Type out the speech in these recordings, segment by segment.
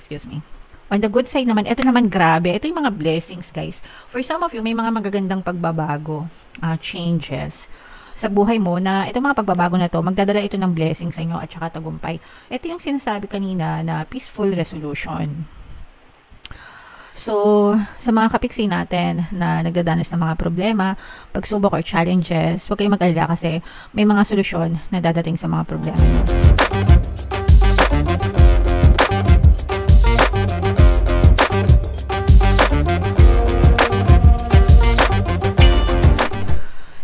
Excuse me. On the good side naman, ito naman grabe. Ito yung mga blessings, guys. For some of you, may mga magagandang pagbabago, changes sa buhay mo na itong mga pagbabago na to, magdadala ito ng blessing sa inyo at saka tagumpay. Ito yung sinasabi kanina na peaceful resolution. So, sa mga kapiksi natin na nagdadanas ng mga problema, pagsubok or challenges, huwag kayong mag-alala kasi may mga solusyon na dadating sa mga problema.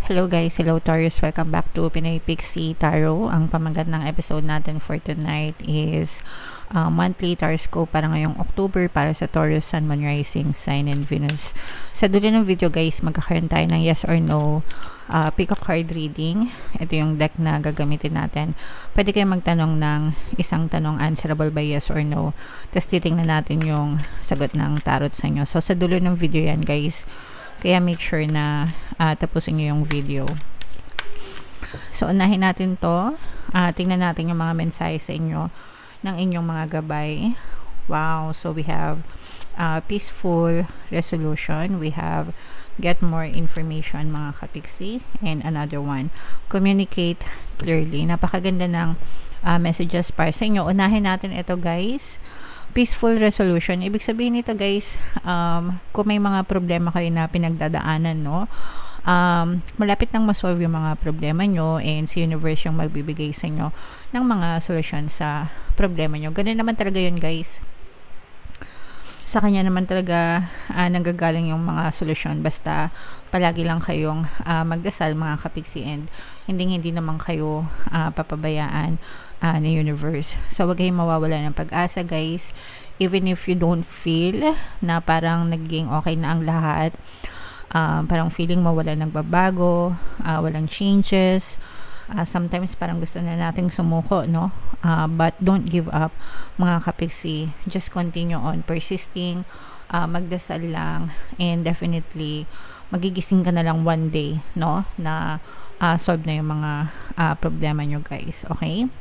Hello guys, hello Taurus, welcome back to Pinoy Pixie Tarot. Ang pamagat ng episode natin for tonight is monthly Taroscope para ngayong October para sa Taurus, Sun, Moon, Rising, Sign, and Venus. Sa dulo ng video guys, magkakaroon tayo ng yes or no pick a card reading. Ito yung deck na gagamitin natin. Pwede kayo magtanong ng isang tanong answerable by yes or no. Tapos titingnan natin yung sagot ng tarot sa inyo. So sa dulo ng video yan guys, kaya make sure na tapusin nyo yung video. So, unahin natin to. Tingnan natin yung mga mensahe sa inyo ng inyong mga gabay. Wow! So, we have peaceful resolution. We have get more information mga kapiksi. And another one, communicate clearly. Napakaganda ng messages para sa inyo. Unahin natin ito guys. Peaceful resolution. Ibig sabihin nito guys, kung may mga problema kayo na pinagdadaanan, no? Malapit nang masolve yung mga problema nyo and si universe yung magbibigay sa inyo ng mga solusyon sa problema nyo. Ganun naman talaga yun guys. Sa kanya naman talaga nanggagaling yung mga solusyon. Basta palagi lang kayong magdasal mga kapiksi and hindi naman kayo papabayaan ni universe. So wag kayong mawawala ng pag-asa guys. Even if you don't feel na parang naging okay na ang lahat, parang feeling mo wala nagbabago, walang changes, sometimes parang gusto na nating sumuko, no? But don't give up mga kapiksi. Just continue on persisting, magdasal lang, and definitely magigising ka na lang one day, no? Na solve na yung mga problema nyo guys. Okay?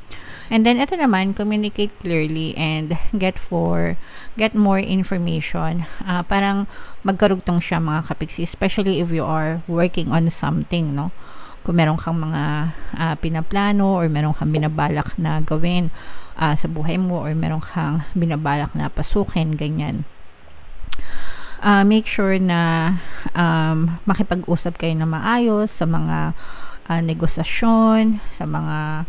And then ito naman, communicate clearly and get more information. Parang magkarugtong siya mga kapiksi, especially if you are working on something, no? Kung meron kang mga pinaplano or meron kang binabalak na gawin sa buhay mo or meron kang binabalak na pasukin, ganyan. Make sure na makipag-usap kayo na maayos sa mga negosasyon, sa mga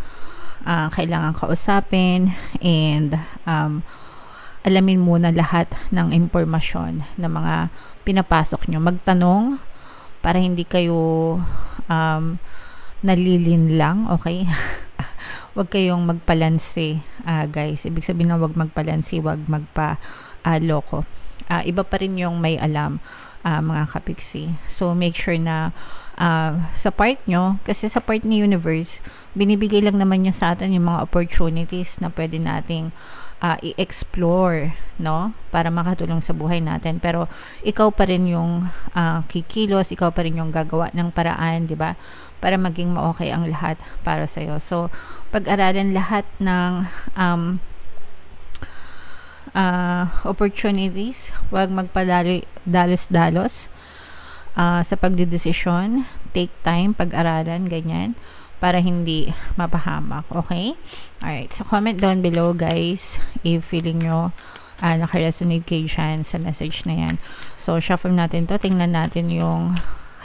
kailangan kausapin, and alamin muna lahat ng impormasyon na mga pinapasok nyo. Magtanong para hindi kayo nalilin lang, okay? Huwag kayong magpalansi guys. Ibig sabihin na huwag magpalansi, huwag magpa-loko. Iba pa rin yung may alam mga kapiksi. So make sure na sa part nyo, kasi sa part ni universe, binibigay lang naman niya sa atin yung mga opportunities na pwede nating i-explore, no? Para makatulong sa buhay natin. Pero ikaw pa rin yung kikilos, ikaw pa rin yung gagawa ng paraan, di ba? Para maging ma-okay ang lahat para sa'yo. So, pag-aralan lahat ng opportunities, huwag magpadalos-dalos sa pagdidesisyon. Take time, pag-aralan, ganyan, para hindi mapahamak. Okay? Alright. So, comment down below, guys, if feeling nyo nakaresonate kayo dyan sa message na yan. So, shuffle natin to. Tingnan natin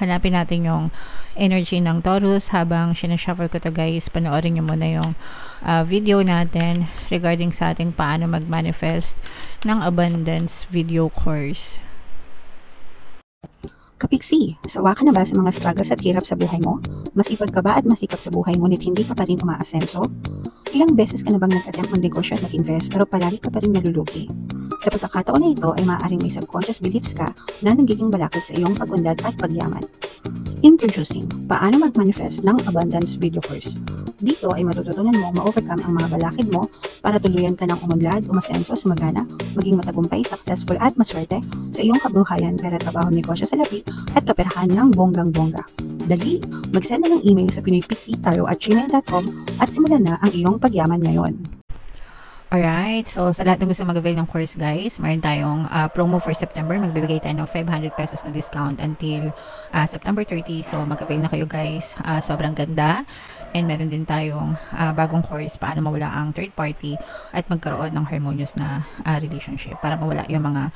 hanapin natin yung energy ng Taurus. Habang sinashuffle ko to guys, panoorin nyo muna yung video natin regarding sa ating paano mag-manifest ng abundance video course. Kapiksi, sawa ka na ba sa mga struggles at hirap sa buhay mo? Masipag ka ba at masikap sa buhay ngunit hindi ka pa rin umaasenso? Ilang beses ka na bang nag-attempt mag-negosyo at mag-invest pero palagi ka pa rin nalulugi? Sa pagkakataon na ito ay maaaring may subconscious beliefs ka na nagiging balakid sa iyong pag-unlad at pagyaman. Introducing, paano mag-manifest ng abundance video course. Dito ay matututunan mo ma-overcome ang mga balakid mo para tuluyan ka ng umunlad, umasenso, sumagana, maging matagumpay, successful at maswerte sa iyong kabuhayan, pera, trabaho, negosyo sa labi at kaperahan ng bonggang-bongga. Dali, mag-send na ng email sa pinoypixie@gmail.com at simulan na ang iyong pagyaman ngayon. Alright, so sa lahat ng gusto mag-avail ng course guys, meron tayong promo for September. Magbibigay tayo ng 500 pesos na discount until September 30. So mag-avail na kayo guys, sobrang ganda. And meron din tayong bagong course, paano mawala ang third party at magkaroon ng harmonious na relationship. Para mawala yung mga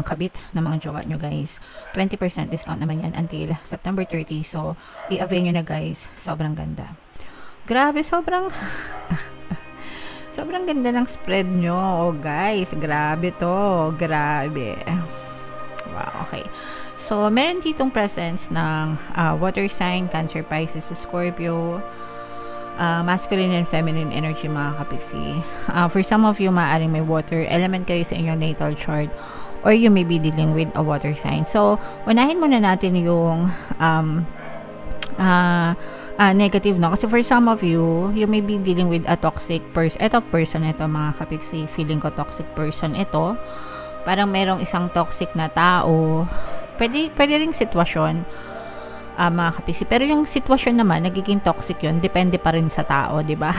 kabit na mga jowa nyo guys. 20% discount naman yan until September 30. So i-avail nyo na guys, sobrang ganda. Grabe, sobrang ganda ng spread nyo. Oh, guys, grabe to. Grabe. Wow, okay. So, meron ditong presence ng water sign, Cancer, Pisces, Scorpio, masculine and feminine energy, mga kapiksi. For some of you, maaaring may water element kayo sa inyong natal chart or you may be dealing with a water sign. So, unahin muna natin yung negative, no? Kasi for some of you, you may be dealing with a toxic person. Ito mga kapiksi, feeling ko toxic person ito. Parang merong isang toxic na tao. Pwede ring sitwasyon, mga kapiksi. Pero yung sitwasyon naman, nagiging toxic yun. Depende pa rin sa tao, di ba?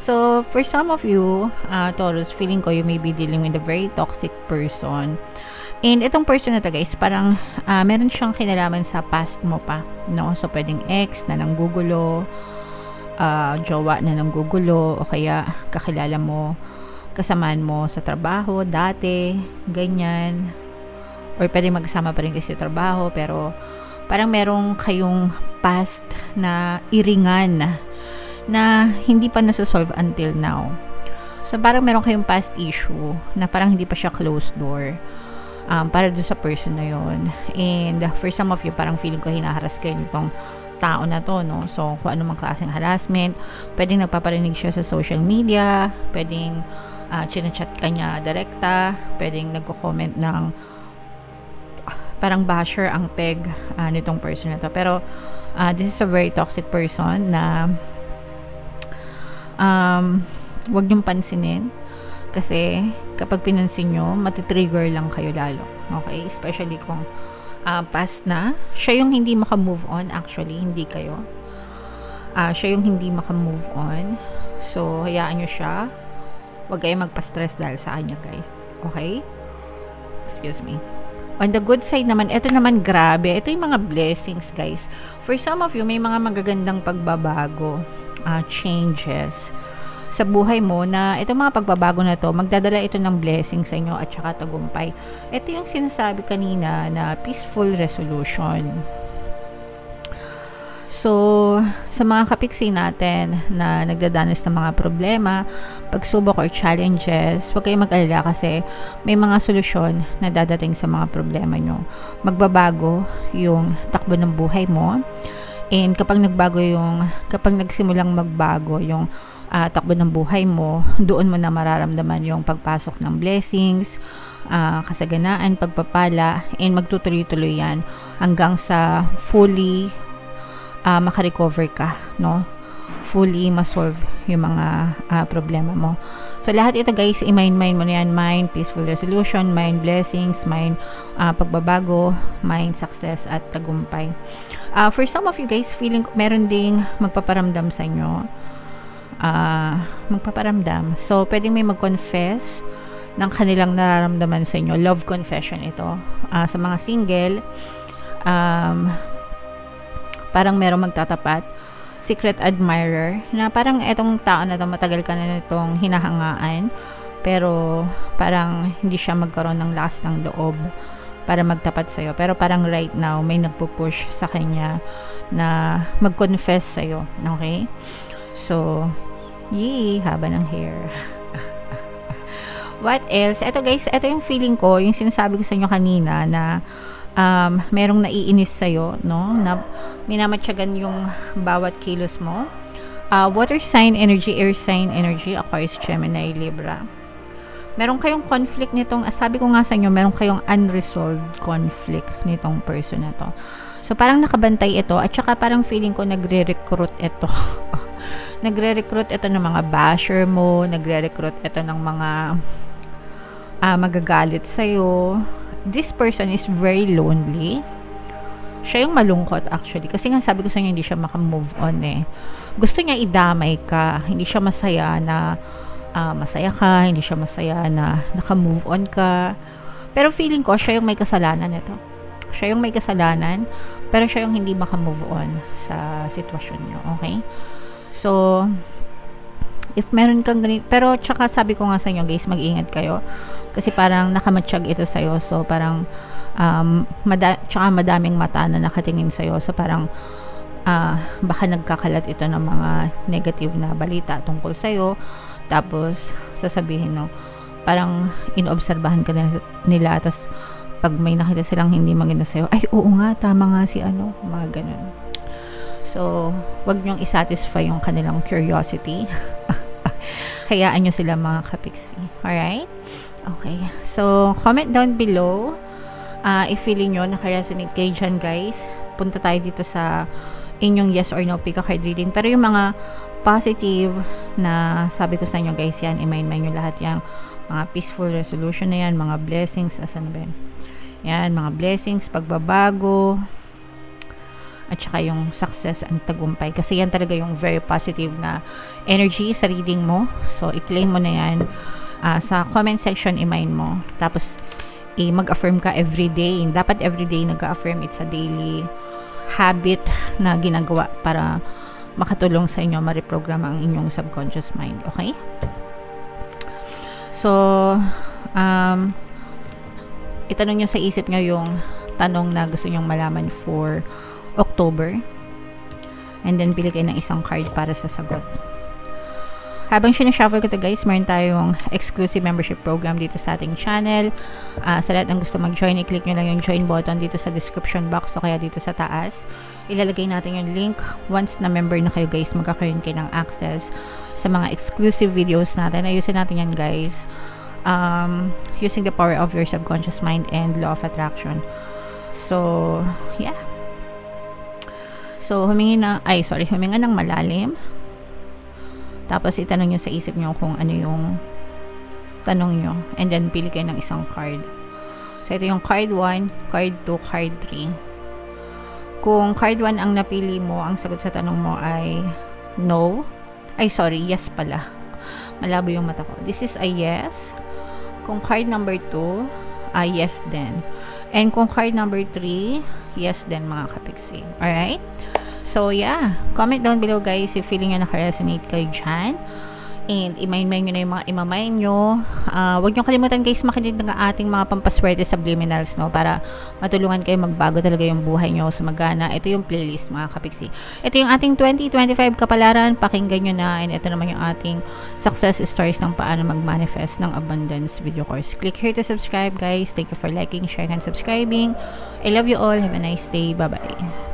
So, for some of you, Taurus, feeling ko you may be dealing with a very toxic person. And itong person na to guys, parang meron siyang kinalaman sa past mo pa, no? So, pwedeng ex na nanggugulo, jowa na nanggugulo, o kaya kakilala mo, kasamaan mo sa trabaho, dati, ganyan. Or pwedeng magsama pa rin kayo sa trabaho, pero parang merong kayong past na iringan na hindi pa nasusolve until now. So, parang meron kayong past issue na parang hindi pa siya closed door. Para dun sa person na yon. And for some of you, parang feeling ko hinaharas kayo nitong tao na to, no? So, kung ano mang klaseng harassment, pwedeng nagpaparinig siya sa social media, pwedeng chinachat ka niya direkta, pwedeng nagko-comment ng parang basher ang peg nitong person na to. Pero, this is a very toxic person na wag niyong pansinin. Kasi, kapag pinansin nyo, matitrigger lang kayo lalo. Okay? Especially kung past na. Siya yung hindi maka-move on. Actually, hindi kayo. Siya yung hindi maka-move on. So, hayaan nyo siya. Huwag kayo magpa-stress dahil sa kanya, guys. Okay? Excuse me. On the good side naman, ito naman grabe. Ito yung mga blessings, guys. For some of you, may mga magagandang pagbabago. Changes sa buhay mo na itong mga pagbabago na to, magdadala ito ng blessing sa inyo at saka tagumpay. Ito yung sinasabi kanina na peaceful resolution. So, sa mga kapiksi natin na nagdadanas ng mga problema, pagsubok or challenges, huwag kayong mag-alala kasi may mga solusyon na dadating sa mga problema nyo. Magbabago yung takbo ng buhay mo. And kapag nagsimulang magbago yung takbo ng buhay mo, doon mo na mararamdaman yung pagpasok ng blessings, kasaganaan, pagpapala, and magtutuloy-tuloy yan hanggang sa fully makarecover ka, no? Fully masolve yung mga problema mo. So, lahat ito guys, i-mind mo na yan. Mind, peaceful resolution, mind, blessings, mind, pagbabago, mind, success, at tagumpay. For some of you guys, feeling meron ding magpaparamdam sa inyo. Magpaparamdam. So, pwedeng may mag-confess ng kanilang nararamdaman sa inyo. Love confession ito. Sa mga single, parang merong magtatapat. Secret admirer, na parang etong tao na to, matagal ka na nitong hinahangaan, pero parang hindi siya magkaroon ng lakas ng loob para magtapat sa'yo. Pero parang right now, may nagpupush sa kanya na mag-confess sa'yo. Okay? So, yee, haba ng hair. What else? Ito guys, ito yung feeling ko, yung sinasabi ko sa inyo kanina na merong naiinis sa'yo, no? Na minamatyagan yung bawat kilos mo. Water sign energy, air sign energy, Aquarius, Gemini, Libra. Meron kayong conflict nitong, sabi ko nga sa inyo, meron kayong unresolved conflict nitong person na to. So, parang nakabantay ito, at saka parang feeling ko nagre-recruit ito. Nagre-recruit ito ng mga basher mo, nagre-recruit ito ng mga magagalit sa'yo. This person is very lonely. Siya yung malungkot actually. Kasi nga sabi ko sa inyo, hindi siya maka-move on eh. Gusto niya idamay ka. Hindi siya masaya na masaya ka, hindi siya masaya na naka-move on ka. Pero feeling ko, siya yung may kasalanan nito. Siya yung may kasalanan, pero siya yung hindi maka-move on sa sitwasyon nyo, okay? So, if meron kang ganito, pero tsaka sabi ko nga sa inyo guys, mag-ingat kayo. Kasi parang nakamatsyag ito sa'yo, so parang, tsaka madaming mata na nakatingin sa'yo, so parang, baka nagkakalat ito ng mga negative na balita tungkol sa'yo, tapos sasabihin no, parang inoobserbahan ka nila, tapos pag may nakita silang hindi maganda sa'yo, ay oo nga, tama nga si ano, mga ganun. So wag nyong isatisfy yung kanilang curiosity. Hayaan nyo sila mga kapiksi. Alright? Okay, so comment down below if feeling nyo naka-resonate kayo dyan guys. Punta tayo dito sa inyong yes or no pick a card reading. Pero yung mga positive na sabi ko sa inyo guys, yan, i-mind nyo lahat yan. Mga peaceful resolution na yan, mga blessings, asan ba yan? Yan, mga blessings, pagbabago, at saka yung success and tagumpay. Kasi yan talaga yung very positive na energy sa reading mo. So, i-claim mo na yan. Sa comment section, i-mind mo. Tapos, mag-affirm ka everyday. Dapat everyday nag-affirm. It's a daily habit na ginagawa para makatulong sa inyo ma-reprogram ang inyong subconscious mind. Okay? So, itanong nyo sa isip nyo yung tanong na gusto nyong malaman for October. And then, pili kayo ng isang card para sa sagot. Habang sinashuffle ko ito guys, meron tayong exclusive membership program dito sa ating channel. Sa lahat ng gusto mag-join, i-click nyo lang yung join button dito sa description box o kaya dito sa taas. Ilalagay natin yung link. Once na member na kayo guys, magkakaroon kayo ng access sa mga exclusive videos natin. Ayusin natin yan guys. Using the power of your subconscious mind and law of attraction. So, yeah. So, huminga ng malalim. Tapos, itanong nyo sa isip nyo kung ano yung tanong nyo. And then, pili kayo ng isang card. So, ito yung card 1, card 2, card 3. Kung card 1 ang napili mo, ang sagot sa tanong mo ay no. Yes pala. Malabo yung mata ko. This is a yes. Kung card number 2, yes din. And kung card number 3, yes din mga kapiksi. Alright? So, yeah. Comment down below guys if feeling nyo naka-resonate kayo dyan. And i-mind nyo na yung mga imamind nyo. Huwag nyo kalimutan guys makinig ng ating mga pampaswerte subliminals, no? Para matulungan kayo magbago talaga yung buhay nyo sa magana. Ito yung playlist mga kapiksi. Ito yung ating 2025 kapalaran. Pakinggan nyo na. And ito naman yung ating success stories ng paano mag-manifest ng abundance video course. Click here to subscribe guys. Thank you for liking, sharing, and subscribing. I love you all. Have a nice day. Bye-bye.